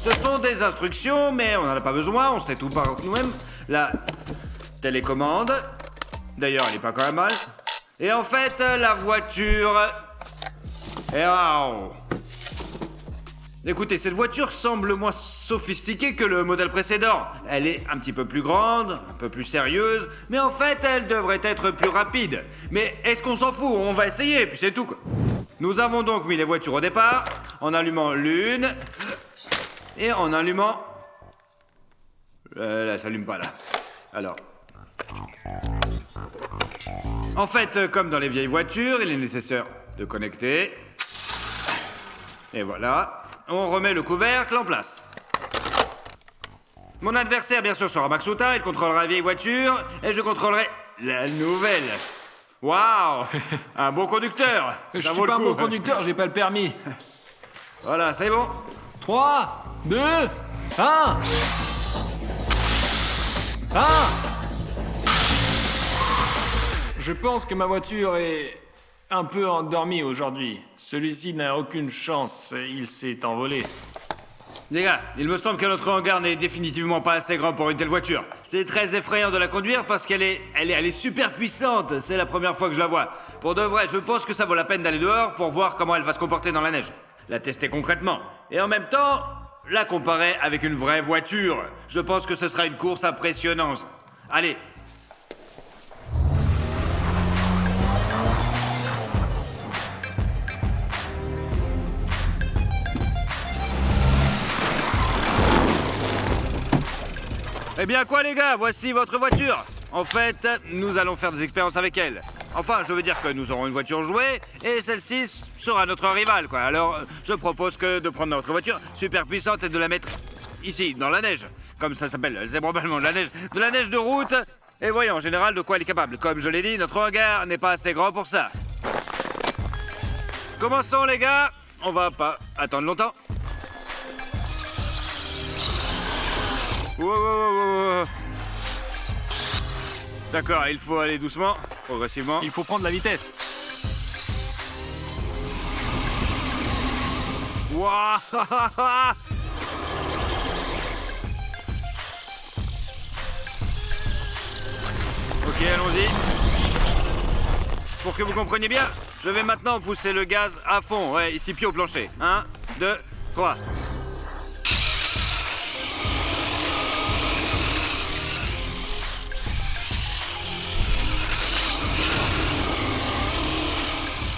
Ce sont des instructions, mais on n'en a pas besoin, on sait tout par nous-mêmes. La télécommande. D'ailleurs, elle est pas quand même mal. Et en fait, la voiture... Et waouh! Écoutez, cette voiture semble moins sophistiquée que le modèle précédent. Elle est un petit peu plus grande, un peu plus sérieuse, mais en fait, elle devrait être plus rapide. Mais est-ce qu'on s'en fout? On va essayer, puis c'est tout, quoi. Nous avons donc mis les voitures au départ, en allumant l'une, et en allumant... Là, ça s'allume pas, là. Alors... En fait, comme dans les vieilles voitures, il est nécessaire de connecter. Et voilà. On remet le couvercle en place. Mon adversaire, bien sûr, sera Maxouta. Il contrôlera la vieille voiture et je contrôlerai la nouvelle. Waouh! Un bon conducteur. Je Ça suis vaut pas le un coup. bon conducteur, j'ai pas le permis. Voilà, c'est bon. 3, 2, 1. Je pense que ma voiture est un peu endormie aujourd'hui. Celui-ci n'a aucune chance, il s'est envolé. Les gars, il me semble que notre hangar n'est définitivement pas assez grand pour une telle voiture. C'est très effrayant de la conduire parce qu'elle est super puissante. C'est la première fois que je la vois. Pour de vrai, je pense que ça vaut la peine d'aller dehors pour voir comment elle va se comporter dans la neige. La tester concrètement. Et en même temps, la comparer avec une vraie voiture. Je pense que ce sera une course impressionnante. Allez. Eh bien quoi les gars, voici votre voiture. En fait, nous allons faire des expériences avec elle. Enfin, je veux dire que nous aurons une voiture jouée et celle-ci sera notre rivale, quoi. Alors, je propose de prendre notre voiture super puissante et de la mettre ici, dans la neige. Comme ça s'appelle, c'est probablement de la neige de route. Et voyons en général de quoi elle est capable. Comme je l'ai dit, notre hangar n'est pas assez grand pour ça. Commençons les gars. On va pas attendre longtemps. Wow. D'accord, il faut aller doucement, progressivement. Il faut prendre la vitesse. Wow. Ok, allons-y. Pour que vous compreniez bien, je vais maintenant pousser le gaz à fond. Ouais, ici pied au plancher. 1, 2, 3.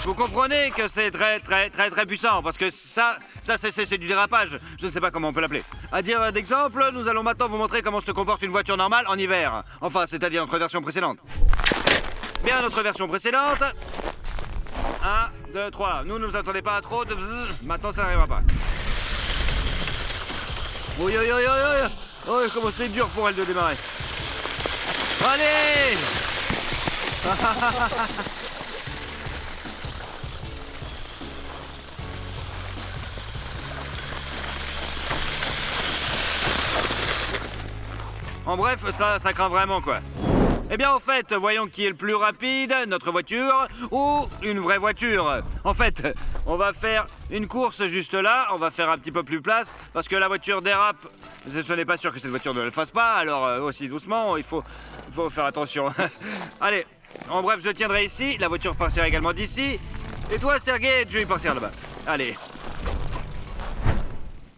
Vous comprenez que c'est très puissant, parce que ça c'est du dérapage. Je ne sais pas comment on peut l'appeler. À dire d'exemple, nous allons maintenant vous montrer comment se comporte une voiture normale en hiver. Enfin, c'est-à-dire notre version précédente. Bien, notre version précédente. 1, 2, 3. Nous ne vous attendez pas à trop de bzzz. Maintenant, ça n'arrivera pas. Oui. Oh, comment c'est dur pour elle de démarrer. Allez. En bref, ça craint vraiment, quoi. Eh bien, en fait, voyons qui est le plus rapide, notre voiture ou une vraie voiture. En fait, on va faire une course juste là, on va faire un petit peu plus place, parce que la voiture dérape. Ce n'est pas sûr que cette voiture ne le fasse pas, alors aussi doucement, il faut faire attention. Allez, en bref, je tiendrai ici, la voiture partira également d'ici, et toi, Sergei, tu vas y partir là-bas. Allez.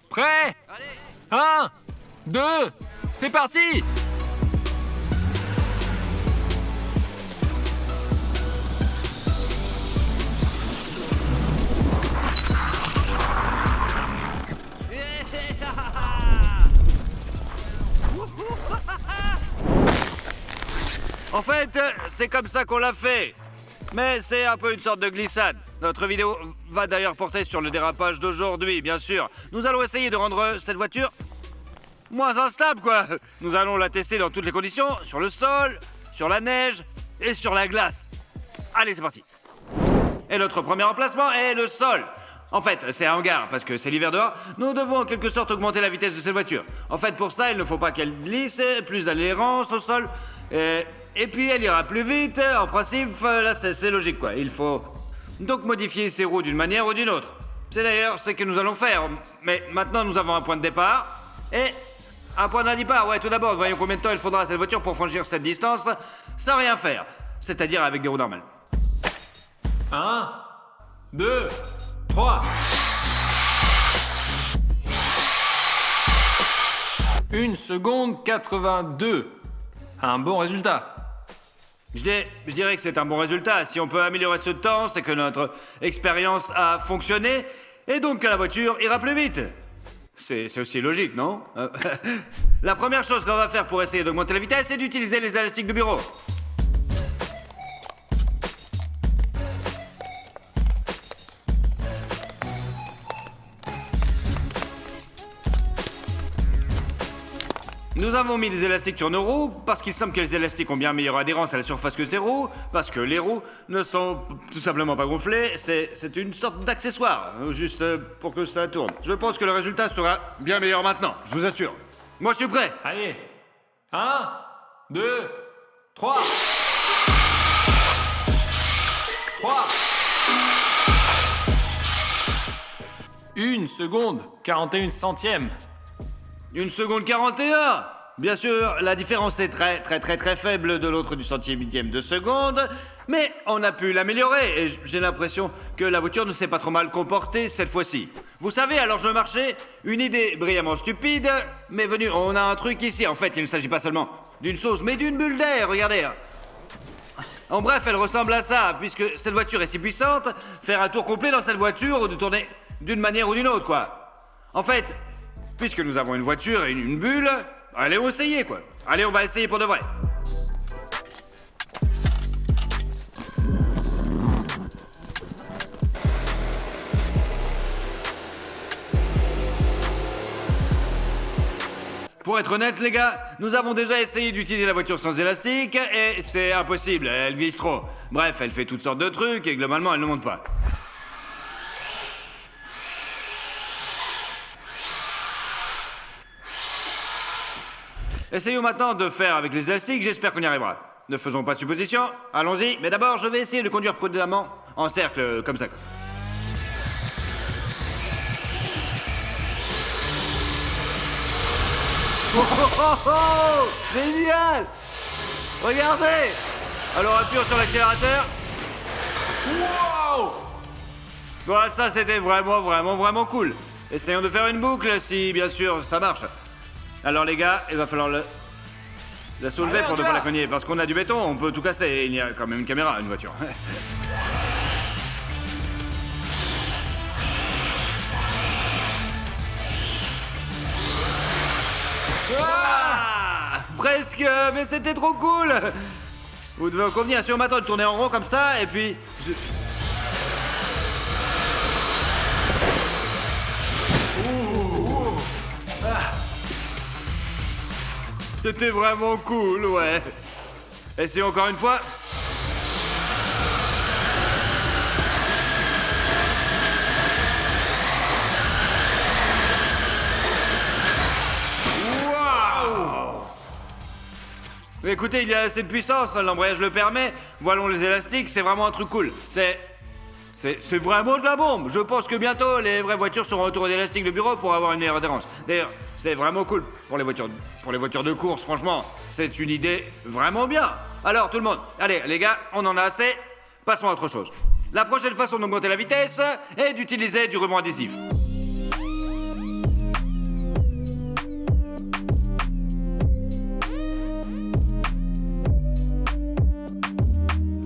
Prêt? Allez. 1, 2, c'est parti! En fait, c'est comme ça qu'on l'a fait. Mais c'est un peu une sorte de glissade. Notre vidéo va d'ailleurs porter sur le dérapage d'aujourd'hui, bien sûr. Nous allons essayer de rendre cette voiture moins instable, quoi. Nous allons la tester dans toutes les conditions, sur le sol, sur la neige et sur la glace. Allez, c'est parti. Et notre premier emplacement est le sol. En fait, c'est un hangar, parce que c'est l'hiver dehors. Nous devons en quelque sorte augmenter la vitesse de cette voiture. En fait, pour ça, il ne faut pas qu'elle glisse, plus d'adhérence au sol. Et puis, elle ira plus vite. En principe, là, c'est logique, quoi. Il faut donc modifier ses roues d'une manière ou d'une autre. C'est d'ailleurs ce que nous allons faire. Mais maintenant, nous avons un point de départ et un point de départ. Ouais, tout d'abord, voyons combien de temps il faudra à cette voiture pour franchir cette distance sans rien faire. C'est-à-dire avec des roues normales. 1, 2, 3. 1 seconde 82. Un bon résultat. Je dirais que c'est un bon résultat. Si on peut améliorer ce temps, c'est que notre expérience a fonctionné et donc que la voiture ira plus vite. C'est aussi logique, non? La première chose qu'on va faire pour essayer d'augmenter la vitesse, c'est d'utiliser les élastiques de bureau. Nous avons mis des élastiques sur nos roues parce qu'il semble que les élastiques ont bien meilleure adhérence à la surface que ces roues, parce que les roues ne sont tout simplement pas gonflées, c'est une sorte d'accessoire, juste pour que ça tourne. Je pense que le résultat sera bien meilleur maintenant, je vous assure. Moi je suis prêt. Allez. 1, 2, 3. 3. 1 seconde 41 centièmes. 1 seconde 41. Bien sûr, la différence est très faible de l'autre du centième millième de seconde, mais on a pu l'améliorer et j'ai l'impression que la voiture ne s'est pas trop mal comportée cette fois-ci. Vous savez, alors je marchais, une idée brillamment stupide m'est venue. On a un truc ici, en fait, il ne s'agit pas seulement d'une chose, mais d'une bulle d'air, regardez. En bref, elle ressemble à ça, puisque cette voiture est si puissante, faire un tour complet dans cette voiture ou de tourner d'une manière ou d'une autre, quoi. En fait, puisque nous avons une voiture et une bulle, allez, on va essayer, quoi. Allez, on va essayer pour de vrai. Pour être honnête, les gars, nous avons déjà essayé d'utiliser la voiture sans élastique et c'est impossible, elle glisse trop. Bref, elle fait toutes sortes de trucs et globalement, elle ne monte pas. Essayons maintenant de faire avec les élastiques, j'espère qu'on y arrivera. Ne faisons pas de suppositions, allons-y, mais d'abord je vais essayer de conduire prudemment en cercle, comme ça. Oh oh oh oh! Génial! Regardez! Alors appuyons sur l'accélérateur. Wow! Bon, ça c'était vraiment cool. Essayons de faire une boucle si bien sûr ça marche. Alors les gars, il va falloir la soulever Allez, pour ne pas la cogner, parce qu'on a du béton, on peut tout casser, et il y a quand même une caméra, une voiture. Ah, presque, mais c'était trop cool. Vous devez en convenir, si on m'attend de tourner en rond comme ça, et puis... C'était vraiment cool, ouais. Essayons encore une fois. Waouh! Écoutez, il y a assez de puissance, l'embrayage le permet. Voilons les élastiques, c'est vraiment un truc cool. C'est vraiment de la bombe. Je pense que bientôt, les vraies voitures seront autour d'élastiques de bureau pour avoir une meilleure adhérence. D'ailleurs, c'est vraiment cool pour les voitures de course, franchement. C'est une idée vraiment bien. Alors, tout le monde, allez, les gars, on en a assez. Passons à autre chose. La prochaine façon d'augmenter la vitesse est d'utiliser du ruban adhésif.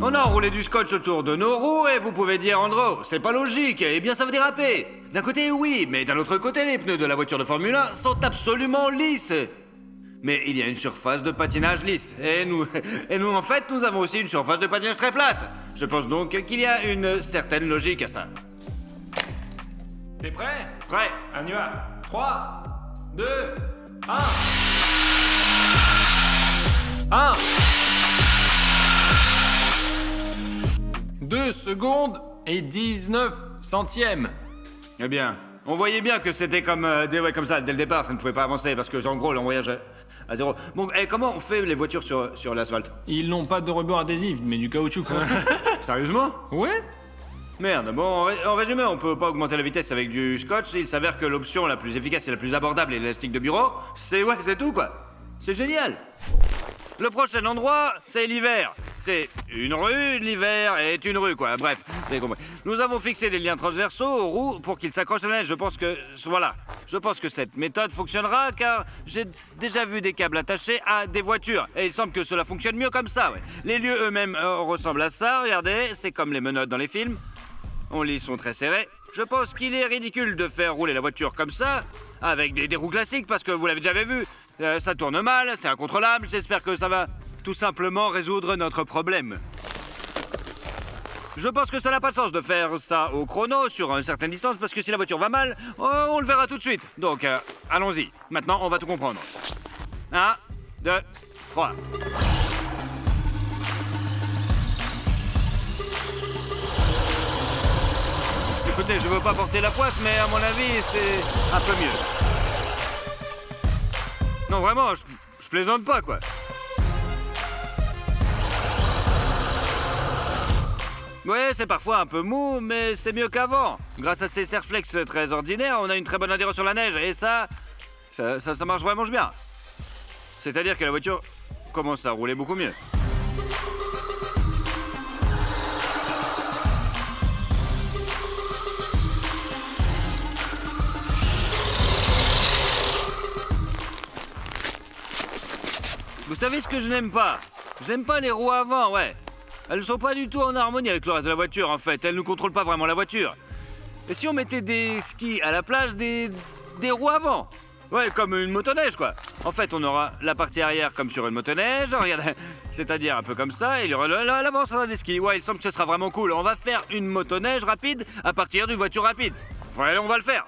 On a enroulé du scotch autour de nos roues et vous pouvez dire, Andro, c'est pas logique, eh bien ça va déraper. D'un côté, oui, mais d'un autre côté, les pneus de la voiture de Formule 1 sont absolument lisses. Mais il y a une surface de patinage lisse. Et nous, en fait, nous avons aussi une surface de patinage très plate. Je pense donc qu'il y a une certaine logique à ça. T'es prêt? Prêt? On y va. 3, 2, 1. 1. 2 secondes et 19 centièmes. Eh bien, on voyait bien que c'était comme ça, dès le départ, ça ne pouvait pas avancer, parce que en gros, l'embrayage à zéro. Bon, et comment on fait les voitures sur l'asphalte? Ils n'ont pas de ruban adhésif, mais du caoutchouc. Sérieusement? Ouais? Merde, bon, en résumé, on peut pas augmenter la vitesse avec du scotch. Il s'avère que l'option la plus efficace et la plus abordable est l'élastique de bureau. C'est tout quoi. C'est génial. Le prochain endroit, c'est l'hiver. C'est une rue, l'hiver est une rue, quoi. Bref, vous avez compris. Nous avons fixé des liens transversaux aux roues pour qu'ils s'accrochent à la neige. Je pense que cette méthode fonctionnera car j'ai déjà vu des câbles attachés à des voitures. Et il semble que cela fonctionne mieux comme ça, ouais. Les lieux eux-mêmes ressemblent à ça, regardez, c'est comme les menottes dans les films. Les sont très serrés. Je pense qu'il est ridicule de faire rouler la voiture comme ça, avec des roues classiques, parce que vous l'avez déjà vu. Ça tourne mal, c'est incontrôlable, j'espère que ça va tout simplement résoudre notre problème. Je pense que ça n'a pas de sens de faire ça au chrono sur une certaine distance, parce que si la voiture va mal, on le verra tout de suite. Donc, allons-y. Maintenant, on va tout comprendre. 1, 2, 3. Écoutez, je veux pas porter la poisse, mais à mon avis, c'est un peu mieux. Non, vraiment, je plaisante pas, quoi. Ouais, c'est parfois un peu mou, mais c'est mieux qu'avant. Grâce à ces Serflex très ordinaires, on a une très bonne adhérence sur la neige, et ça marche vraiment bien. C'est-à-dire que la voiture commence à rouler beaucoup mieux. Vous savez ce que je n'aime pas? Je n'aime pas les roues avant, ouais. Elles sont pas du tout en harmonie avec le reste de la voiture, en fait. Elles ne contrôlent pas vraiment la voiture. Et si on mettait des skis à la place des roues avant? Ouais, comme une motoneige, quoi. En fait, on aura la partie arrière comme sur une motoneige, regarde, c'est-à-dire un peu comme ça, et l'avant sera des skis. Ouais, il semble que ce sera vraiment cool. On va faire une motoneige rapide à partir d'une voiture rapide. Ouais, on va le faire.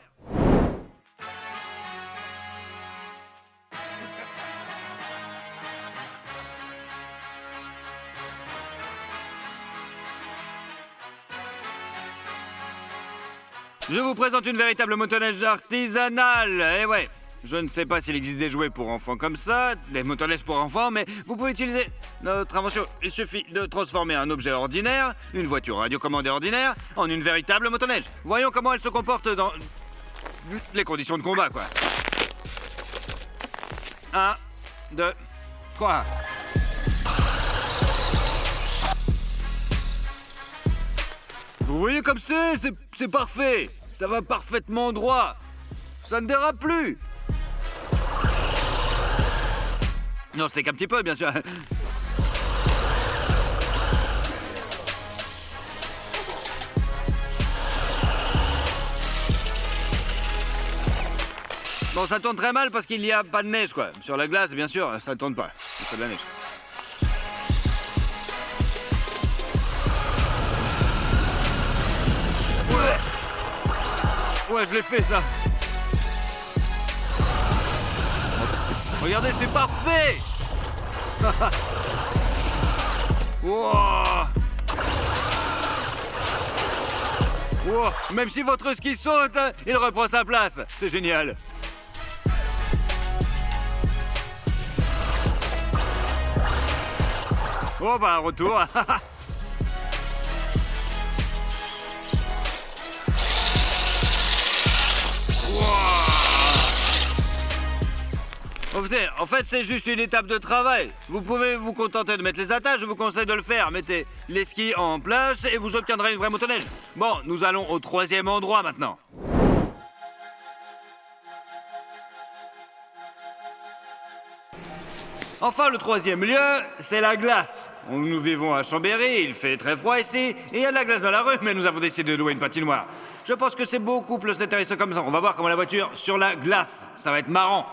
Je vous présente une véritable motoneige artisanale. Eh ouais, je ne sais pas s'il existe des jouets pour enfants comme ça, des motoneiges pour enfants, mais vous pouvez utiliser notre invention. Il suffit de transformer un objet ordinaire, une voiture radiocommandée ordinaire, en une véritable motoneige. Voyons comment elle se comporte dans les conditions de combat, quoi. 1, 2, 3. Vous voyez comme c'est parfait. Ça va parfaitement droit. Ça ne dérape plus. Non, c'était qu'un petit peu, bien sûr. Bon, ça tourne très mal parce qu'il n'y a pas de neige, quoi. Sur la glace, bien sûr, ça ne tourne pas. C'est de la neige. Ouais, je l'ai fait, ça. Regardez, c'est parfait. Wow. Wow. Même si votre ski saute, il reprend sa place. C'est génial. Oh, bah, retour. En fait, c'est juste une étape de travail. Vous pouvez vous contenter de mettre les attaches, je vous conseille de le faire. Mettez les skis en place et vous obtiendrez une vraie motoneige. Bon, nous allons au 3e endroit maintenant. Enfin, le 3e lieu, c'est la glace. Nous vivons à Chambéry, il fait très froid ici, et il y a de la glace dans la rue, mais nous avons décidé de louer une patinoire. Je pense que c'est beaucoup plus intéressant comme ça. On va voir comment la voiture sur la glace. Ça va être marrant.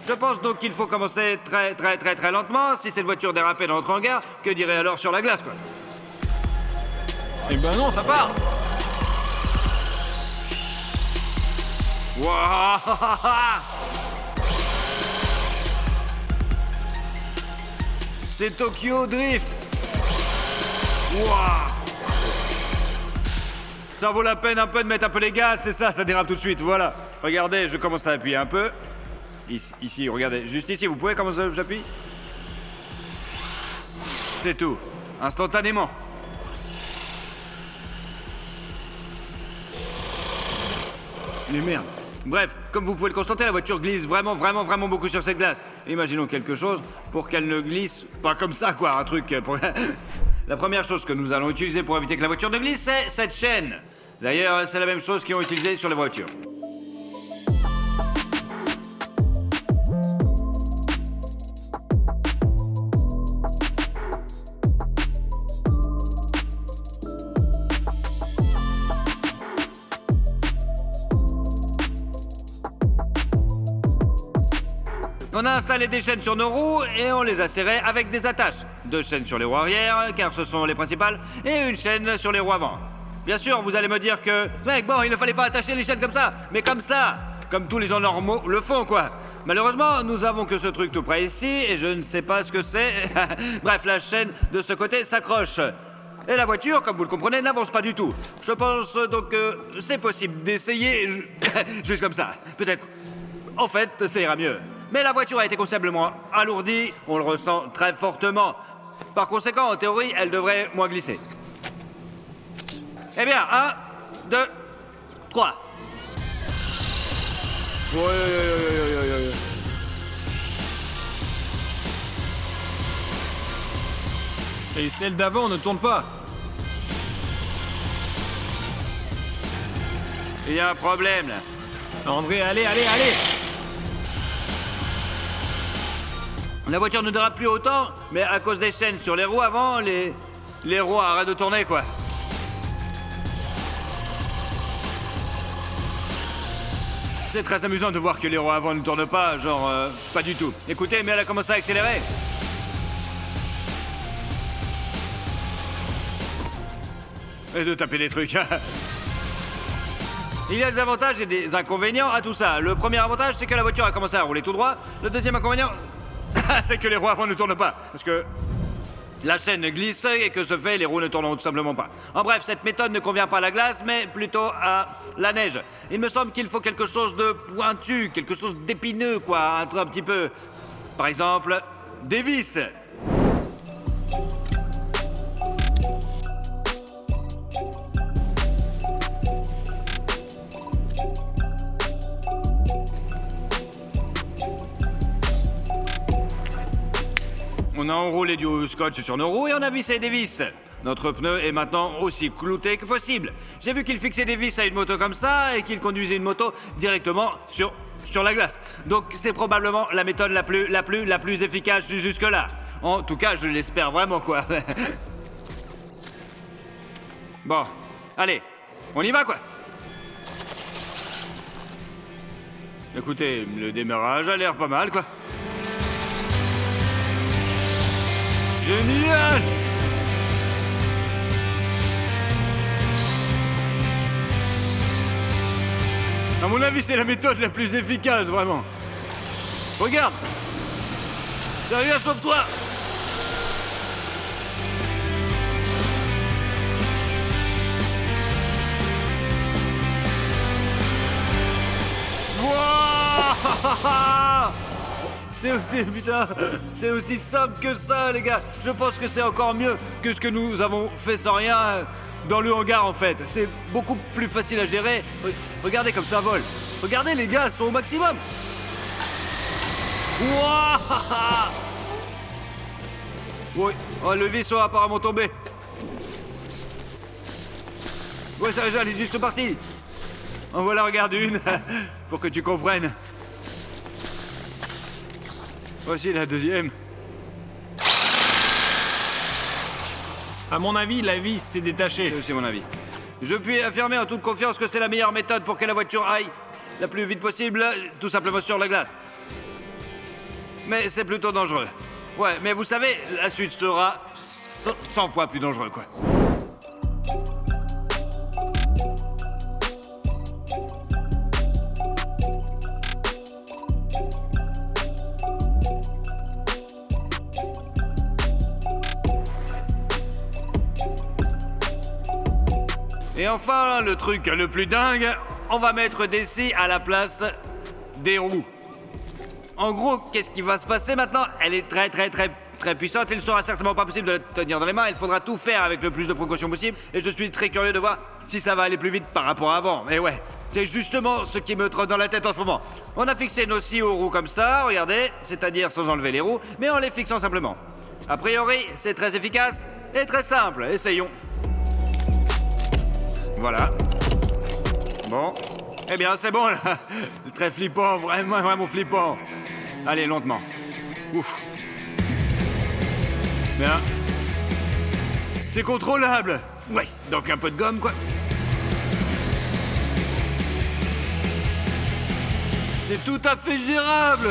Je pense donc qu'il faut commencer très lentement. Si cette voiture dérapait dans notre hangar, que dirait alors sur la glace, quoi? Eh ben non, ça part. Wouah. C'est Tokyo Drift. Wouah. Ça vaut la peine un peu de mettre un peu les gaz, c'est ça, ça dérape tout de suite, voilà. Regardez, je commence à appuyer un peu. Ici, regardez, juste ici, vous pouvez comment j'appuie? C'est tout, instantanément. Mais merde. Bref, comme vous pouvez le constater, la voiture glisse vraiment beaucoup sur cette glace. Imaginons quelque chose pour qu'elle ne glisse pas comme ça, quoi. Un truc pour... La première chose que nous allons utiliser pour éviter que la voiture ne glisse, c'est cette chaîne. D'ailleurs, c'est la même chose qu'ils ont utilisée sur les voitures. On a installé des chaînes sur nos roues et on les a serrées avec des attaches. 2 chaînes sur les roues arrière, car ce sont les principales, et une chaîne sur les roues avant. Bien sûr, vous allez me dire que... Mec, bon, il ne fallait pas attacher les chaînes comme ça, mais comme ça, comme tous les gens normaux le font, quoi. Malheureusement, nous avons que ce truc tout près ici, et je ne sais pas ce que c'est. Bref, la chaîne de ce côté s'accroche. Et la voiture, comme vous le comprenez, n'avance pas du tout. Je pense donc que c'est possible d'essayer juste comme ça. Peut-être... En fait, ça ira mieux. Mais la voiture a été considérablement alourdie, on le ressent très fortement. Par conséquent, en théorie, elle devrait moins glisser. Eh bien, 1, 2, 3. Et celle d'avant ne tourne pas. Il y a un problème, là. André, allez. La voiture ne dérape plus autant, mais à cause des chaînes sur les roues avant, les roues arrêtent de tourner, quoi. C'est très amusant de voir que les roues avant ne tournent pas, genre, pas du tout. Écoutez, mais elle a commencé à accélérer. Et de taper des trucs. Il y a des avantages et des inconvénients à tout ça. Le premier avantage, c'est que la voiture a commencé à rouler tout droit. Le deuxième inconvénient... c'est que les roues avant ne tournent pas, parce que la chaîne glisse et que ce fait, les roues ne tourneront tout simplement pas. En bref, cette méthode ne convient pas à la glace, mais plutôt à la neige. Il me semble qu'il faut quelque chose de pointu, quelque chose d'épineux, quoi, un petit peu... Par exemple, des vis. On a enroulé du scotch sur nos roues et on a vissé des vis. Notre pneu est maintenant aussi clouté que possible. J'ai vu qu'il fixait des vis à une moto comme ça et qu'il conduisait une moto directement sur la glace. Donc c'est probablement la méthode la plus efficace jusque-là. En tout cas, je l'espère vraiment, quoi. Bon, allez, on y va, quoi. Écoutez, le démarrage a l'air pas mal, quoi. Génial! À mon avis, c'est la méthode la plus efficace, vraiment. Regarde! Sérieux, sauve-toi! Wouah! C'est aussi simple que ça, les gars. Je pense que c'est encore mieux que ce que nous avons fait sans rien dans le hangar, en fait. C'est beaucoup plus facile à gérer. Regardez comme ça vole. Regardez, les gars sont au maximum. Wouah! Oui, oh, le vaisseau a apparemment tombé. Ouais, ça, elle est juste partie. En voilà, regarde une, pour que tu comprennes. Voici la deuxième. À mon avis, la vis s'est détachée. C'est aussi mon avis. Je puis affirmer en toute confiance que c'est la meilleure méthode pour que la voiture aille la plus vite possible, tout simplement sur la glace. Mais c'est plutôt dangereux. Ouais, mais vous savez, la suite sera 100 fois plus dangereux, quoi. Et enfin, le truc le plus dingue, on va mettre des scies à la place des roues. En gros, qu'est-ce qui va se passer maintenant? Elle est très puissante. Il ne sera certainement pas possible de la tenir dans les mains. Il faudra tout faire avec le plus de précautions possible. Et je suis très curieux de voir si ça va aller plus vite par rapport à avant. Mais ouais, C'est justement ce qui me trotte dans la tête en ce moment. On a fixé nos scies aux roues comme ça, regardez, c'est-à-dire sans enlever les roues, mais en les fixant simplement. A priori, c'est très efficace et très simple. Essayons. Voilà. Bon. Eh bien, c'est bon, là. Très flippant, vraiment, vraiment flippant. Allez, lentement. Ouf. Bien. C'est contrôlable. Ouais, donc un peu de gomme, quoi. C'est tout à fait gérable.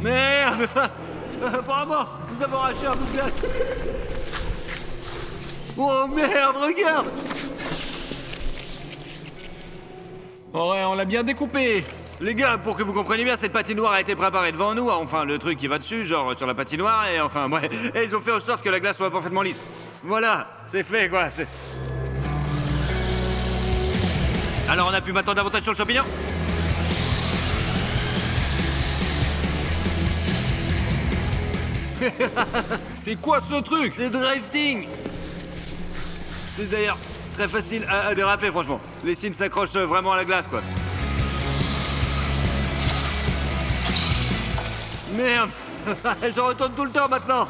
Merde. Apparemment, nous avons arraché un bout de glace. Oh merde, regarde. Ouais, on l'a bien découpé. Les gars, pour que vous compreniez bien, cette patinoire a été préparée devant nous, enfin le truc qui va dessus, genre sur la patinoire, et enfin, ouais, et ils ont fait en sorte que la glace soit parfaitement lisse. Voilà, c'est fait, quoi, c'est... Alors on a pu m'attendre davantage sur le champignon? C'est quoi ce truc? C'est drifting. C'est d'ailleurs très facile à déraper, franchement. Les signes s'accrochent vraiment à la glace, quoi. Merde. Elle se retourne tout le temps, maintenant.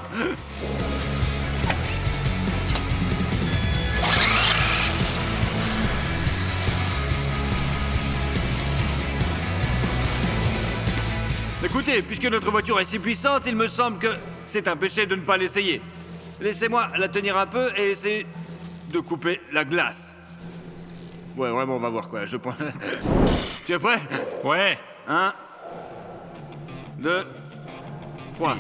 Écoutez, puisque notre voiture est si puissante, il me semble que c'est un péché de ne pas l'essayer. Laissez-moi la tenir un peu et essayer de couper la glace. Ouais, vraiment, on va voir quoi. Je prends... Tu es prêt? Ouais. 1, 2, 3.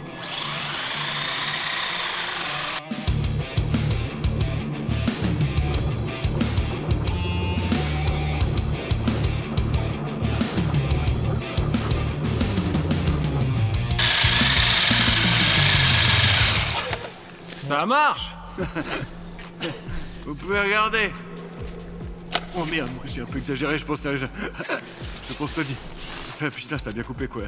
Ça marche. Vous pouvez regarder. Oh merde, moi j'ai un peu exagéré, je pense. Je pense te dis. Ça, putain, ça a bien coupé quoi.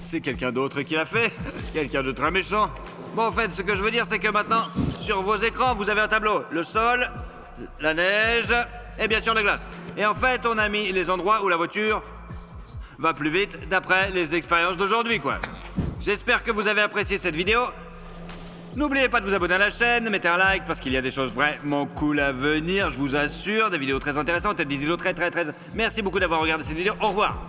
C'est quelqu'un d'autre qui l'a fait. Quelqu'un de très méchant. Bon, en fait, ce que je veux dire, c'est que maintenant, sur vos écrans, vous avez un tableau. Le sol, la neige, et bien sûr la glace. Et en fait, on a mis les endroits où la voiture va plus vite d'après les expériences d'aujourd'hui, quoi. J'espère que vous avez apprécié cette vidéo. N'oubliez pas de vous abonner à la chaîne, mettez un like parce qu'il y a des choses vraiment cool à venir, je vous assure, des vidéos très intéressantes et des vidéos très... Merci beaucoup d'avoir regardé cette vidéo, au revoir.